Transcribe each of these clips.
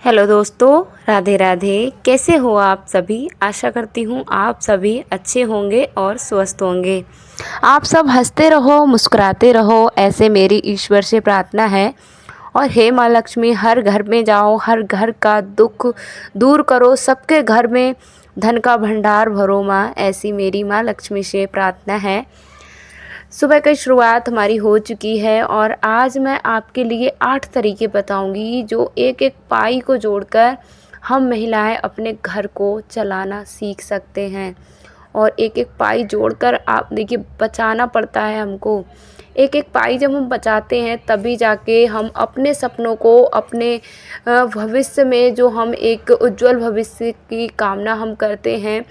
Hello दोस्तों, राधे राधे। कैसे हो आप सभी? आशा करती हूँ आप सभी अच्छे होंगे और स्वस्थ होंगे। आप सब हंसते रहो, मुस्कुराते रहो, ऐसे मेरी ईश्वर से प्रार्थना है। और हे माँ लक्ष्मी, हर घर में जाओ, हर घर का दुख दूर करो, सबके घर में धन का भंडार भरो माँ, ऐसी मेरी माँ लक्ष्मी से प्रार्थना है। सुबह की शुरुआत हमारी हो चुकी है और आज मैं आपके लिए 8 तरीके बताऊंगी जो एक एक पाई को जोड़कर हम महिलाएं अपने घर को चलाना सीख सकते हैं। और एक एक पाई जोड़कर आप देखिए, बचाना पड़ता है हमको। एक एक पाई जब हम बचाते हैं तभी जाके हम अपने सपनों को, अपने भविष्य में जो हम एक उज्जवल भविष्य की कामना हम करते हैं,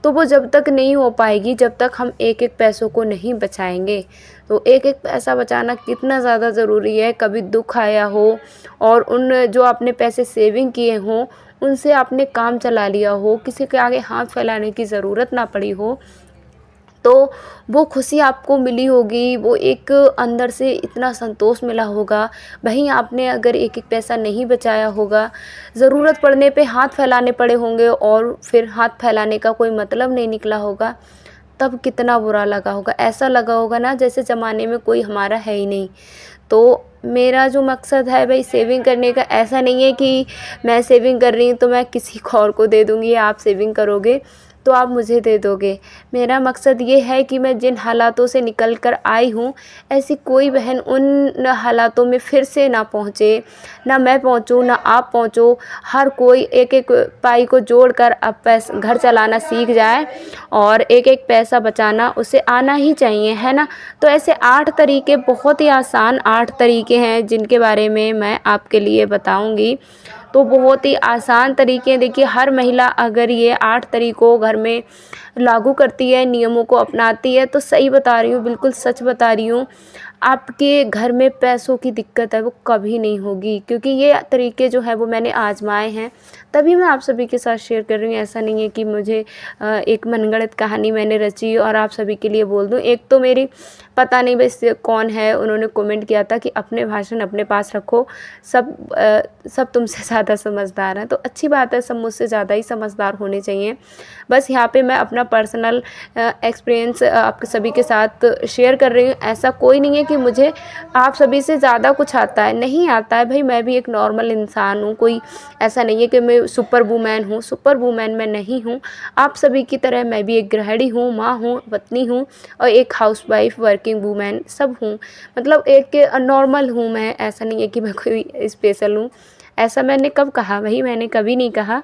तो वो जब तक नहीं हो पाएगी जब तक हम एक एक पैसों को नहीं बचाएंगे। तो एक एक पैसा बचाना कितना ज़्यादा ज़रूरी है। कभी दुख आया हो और उन जो आपने पैसे सेविंग किए हों उनसे आपने काम चला लिया हो, किसी के आगे हाथ फैलाने की ज़रूरत ना पड़ी हो, तो वो खुशी आपको मिली होगी, वो एक अंदर से इतना संतोष मिला होगा। वहीं आपने अगर एक एक पैसा नहीं बचाया होगा, ज़रूरत पड़ने पे हाथ फैलाने पड़े होंगे और फिर हाथ फैलाने का कोई मतलब नहीं निकला होगा, तब कितना बुरा लगा होगा। ऐसा लगा होगा ना जैसे ज़माने में कोई हमारा है ही नहीं। तो मेरा जो मकसद है भाई सेविंग करने का, ऐसा नहीं है कि मैं सेविंग कर रही हूँ तो मैं किसी और को दे दूँगी, या आप सेविंग करोगे तो आप मुझे दे दोगे। मेरा मकसद ये है कि मैं जिन हालातों से निकल कर आई हूँ, ऐसी कोई बहन उन हालातों में फिर से ना पहुँचे, ना मैं पहुँचूँ ना आप पहुँचो। हर कोई एक एक पाई को जोड़ कर अब घर चलाना सीख जाए और एक एक पैसा बचाना उसे आना ही चाहिए, है ना। तो ऐसे 8 तरीके, बहुत ही आसान 8 तरीके हैं जिनके बारे में मैं आपके लिए बताऊंगी। तो बहुत ही आसान तरीके हैं। देखिए, हर महिला अगर ये 8 तरीकों घर में लागू करती है, नियमों को अपनाती है, तो सही बता रही हूँ, बिल्कुल सच बता रही हूँ, आपके घर में पैसों की दिक्कत है वो कभी नहीं होगी। क्योंकि ये तरीके जो है वो मैंने आजमाए हैं, तभी मैं आप सभी के साथ शेयर कर रही हूँ। ऐसा नहीं है कि मुझे एक मनगढ़ंत कहानी मैंने रची और आप सभी के लिए बोल दूँ। एक तो मेरी, पता नहीं बस कौन है, उन्होंने कमेंट किया था कि अपने भाषण अपने पास रखो, सब तुमसे ज़्यादा समझदार हैं। तो अच्छी बात है, सब मुझसे ज़्यादा ही समझदार होने चाहिए। बस यहाँ पे मैं अपना पर्सनल एक्सपीरियंस आप सभी के साथ शेयर कर रही हूँ। ऐसा कोई नहीं है कि मुझे आप सभी से ज़्यादा कुछ आता है, नहीं आता है भाई। मैं भी एक नॉर्मल इंसान हूँ, कोई ऐसा नहीं है कि मैं सुपर वूमैन हूँ। सुपर वूमैन मैं नहीं हूँ। आप सभी की तरह मैं भी एक गृहिणी हूँ, माँ हूँ, पत्नी हूँ और एक हाउसवाइफ, वर्किंग वूमैन सब हूँ। मतलब एक नॉर्मल हूँ मैं, ऐसा नहीं है कि मैं कोई स्पेशल हूँ। ऐसा मैंने कब कहा? वही, मैंने कभी नहीं कहा।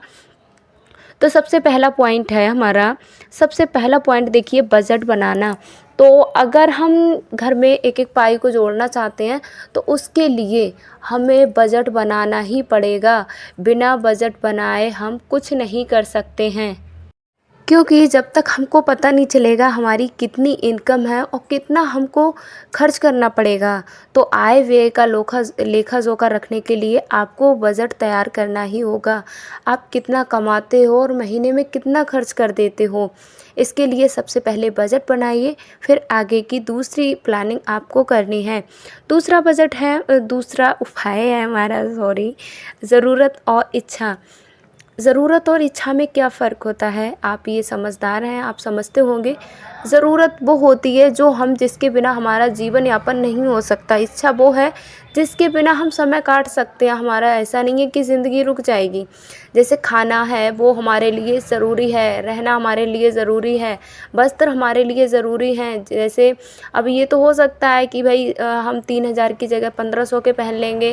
तो सबसे पहला पॉइंट है हमारा, सबसे पहला पॉइंट देखिए, बजट बनाना। तो अगर हम घर में एक एक पाई को जोड़ना चाहते हैं तो उसके लिए हमें बजट बनाना ही पड़ेगा। बिना बजट बनाए हम कुछ नहीं कर सकते हैं। क्योंकि जब तक हमको पता नहीं चलेगा हमारी कितनी इनकम है और कितना हमको खर्च करना पड़ेगा, तो आय व्यय का लेखा जोखा रखने के लिए आपको बजट तैयार करना ही होगा। आप कितना कमाते हो और महीने में कितना खर्च कर देते हो, इसके लिए सबसे पहले बजट बनाइए, फिर आगे की दूसरी प्लानिंग आपको करनी है। दूसरा बजट है, दूसरा उपाय है हमारा, सॉरी, ज़रूरत और इच्छा। ज़रूरत और इच्छा में क्या फ़र्क होता है? आप ये समझदार हैं, आप समझते होंगे। ज़रूरत वो होती है जो हम, जिसके बिना हमारा जीवन यापन नहीं हो सकता। इच्छा वो है जिसके बिना हम समय काट सकते हैं हमारा। ऐसा नहीं है कि ज़िंदगी रुक जाएगी। जैसे खाना है वो हमारे लिए ज़रूरी है, रहना हमारे लिए ज़रूरी है, वस्त्र हमारे लिए ज़रूरी हैं। जैसे अब ये तो हो सकता है कि भाई हम 3,000 की जगह 1,500 के पहन लेंगे,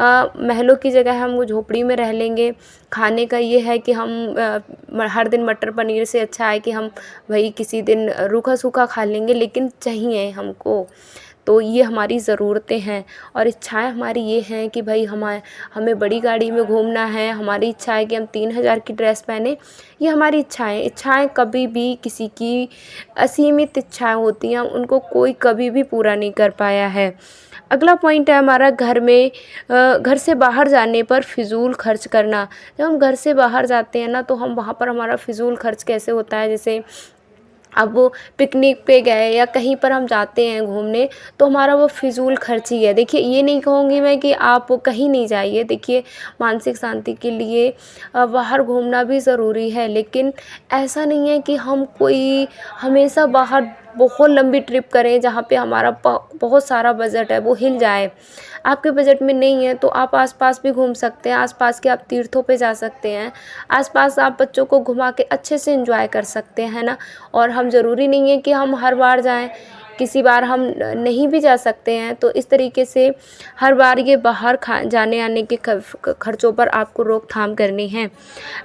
महलों की जगह हम झोपड़ी में रह लेंगे। खाने का ये है कि हम हर दिन मटर पनीर से अच्छा है कि हम वही किसी दिन रूखा सूखा खा लेंगे, लेकिन चाहिए हमको। तो ये हमारी ज़रूरतें हैं। और इच्छाएं हमारी ये हैं कि भाई हमें बड़ी गाड़ी में घूमना है, हमारी इच्छा है कि हम 3,000 की ड्रेस पहने। ये हमारी इच्छाएं कभी भी किसी की असीमित इच्छाएं होती हैं, उनको कोई कभी भी पूरा नहीं कर पाया है। अगला पॉइंट है हमारा, घर से बाहर जाने पर फ़िज़ूल खर्च करना। जब हम घर से बाहर जाते हैं ना, तो हम वहाँ पर हमारा फ़िज़ूल खर्च कैसे होता है, जैसे अब वो पिकनिक पे गए या कहीं पर हम जाते हैं घूमने, तो हमारा वो फ़िज़ूल खर्ची है। देखिए, ये नहीं कहूँगी मैं कि आप वो कहीं नहीं जाइए, देखिए मानसिक शांति के लिए बाहर घूमना भी ज़रूरी है, लेकिन ऐसा नहीं है कि हम कोई हमेशा बाहर बहुत लंबी ट्रिप करें जहाँ पे हमारा बहुत सारा बजट है वो हिल जाए। आपके बजट में नहीं है तो आप आस-पास भी घूम सकते हैं, आस-पास के आप तीर्थों पे जा सकते हैं, आस-पास आप बच्चों को घुमा के अच्छे से एंजॉय कर सकते हैं, है ना? और हम ज़रूरी नहीं है कि हम हर बार जाएँ, किसी बार हम नहीं भी जा सकते हैं, तो इस तरीके से हर बार ये बाहर जाने आने के खर्चों पर आपको रोकथाम करनी है।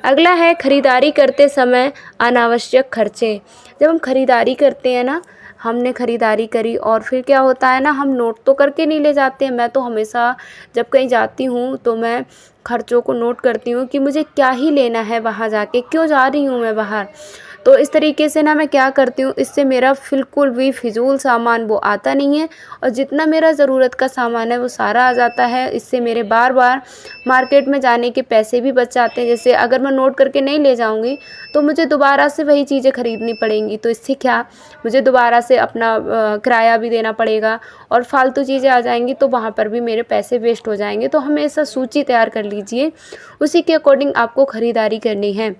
अगला है खरीदारी करते समय अनावश्यक खर्चे। जब हम खरीदारी करते हैं ना, हमने खरीदारी करी और फिर क्या होता है ना, हम नोट तो करके नहीं ले जाते हैं। मैं तो हमेशा जब कहीं जाती हूँ तो मैं खर्चों को नोट करती हूँ कि मुझे क्या ही लेना है वहाँ जाके, क्यों जा रही हूँ मैं बाहर। तो इस तरीके से ना मैं क्या करती हूँ, इससे मेरा बिल्कुल भी फ़िज़ूल सामान वो आता नहीं है और जितना मेरा ज़रूरत का सामान है वो सारा आ जाता है। इससे मेरे बार-बार मार्केट में जाने के पैसे भी बच जाते हैं। जैसे अगर मैं नोट करके नहीं ले जाऊँगी तो मुझे दोबारा से वही चीज़ें खरीदनी पड़ेंगी, तो इससे क्या, मुझे दोबारा से अपना किराया भी देना पड़ेगा और फ़ालतू चीज़ें आ जाएँगी तो वहाँ पर भी मेरे पैसे वेस्ट हो जाएँगे। तो हमेशा सूची तैयार कर लीजिए, उसी के अकॉर्डिंग आपको खरीदारी करनी है।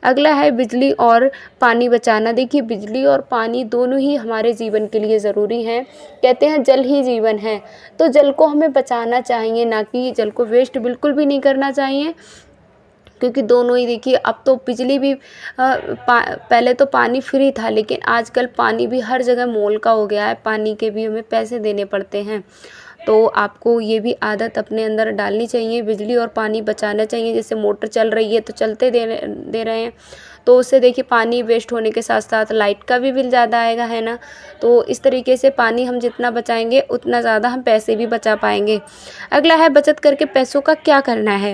अगला है बिजली और पानी बचाना। देखिए, बिजली और पानी दोनों ही हमारे जीवन के लिए ज़रूरी हैं। कहते हैं जल ही जीवन है, तो जल को हमें बचाना चाहिए, ना कि जल को वेस्ट बिल्कुल भी नहीं करना चाहिए। क्योंकि दोनों ही, देखिए अब तो बिजली भी पहले तो पानी फ्री था, लेकिन आजकल पानी भी हर जगह मोल का हो गया है, पानी के भी हमें पैसे देने पड़ते हैं। तो आपको ये भी आदत अपने अंदर डालनी चाहिए, बिजली और पानी बचाना चाहिए। जैसे मोटर चल रही है तो चलते दे रहे हैं, तो उससे देखिए पानी वेस्ट होने के साथ साथ लाइट का भी बिल ज़्यादा आएगा, है ना? तो इस तरीके से पानी हम जितना बचाएंगे उतना ज़्यादा हम पैसे भी बचा पाएंगे। अगला है बचत करके पैसों का क्या करना है।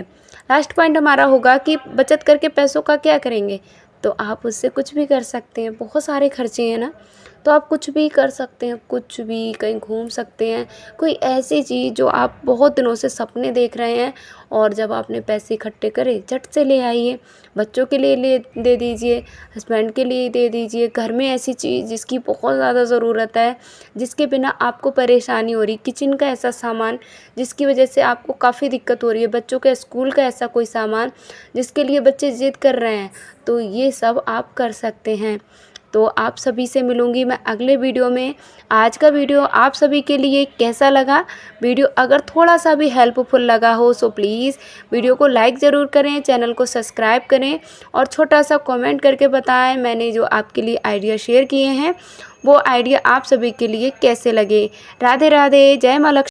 लास्ट पॉइंट हमारा होगा कि बचत करके पैसों का क्या करेंगे, तो आप उससे कुछ भी कर सकते हैं। बहुत सारे खर्चे हैं ना, तो आप कुछ भी कर सकते हैं, कुछ भी कहीं घूम सकते हैं। कोई ऐसी चीज़ जो आप बहुत दिनों से सपने देख रहे हैं और जब आपने पैसे इकट्ठे करे झट से ले आइए। बच्चों के लिए दे दीजिए, हस्बैंड के लिए दे दीजिए। घर में ऐसी चीज़ जिसकी बहुत ज़्यादा ज़रूरत है, जिसके बिना आपको परेशानी हो रही, किचन का ऐसा सामान जिसकी वजह से आपको काफ़ी दिक्कत हो रही है, बच्चों के स्कूल का ऐसा कोई सामान जिसके लिए बच्चे ज़िद कर रहे हैं, तो ये सब आप कर सकते हैं। तो आप सभी से मिलूँगी मैं अगले वीडियो में। आज का वीडियो आप सभी के लिए कैसा लगा? वीडियो अगर थोड़ा सा भी हेल्पफुल लगा हो सो प्लीज़ वीडियो को लाइक ज़रूर करें, चैनल को सब्सक्राइब करें और छोटा सा कमेंट करके बताएं मैंने जो आपके लिए आइडिया शेयर किए हैं वो आइडिया आप सभी के लिए कैसे लगे। राधे राधे, जय माँ लक्ष्मी।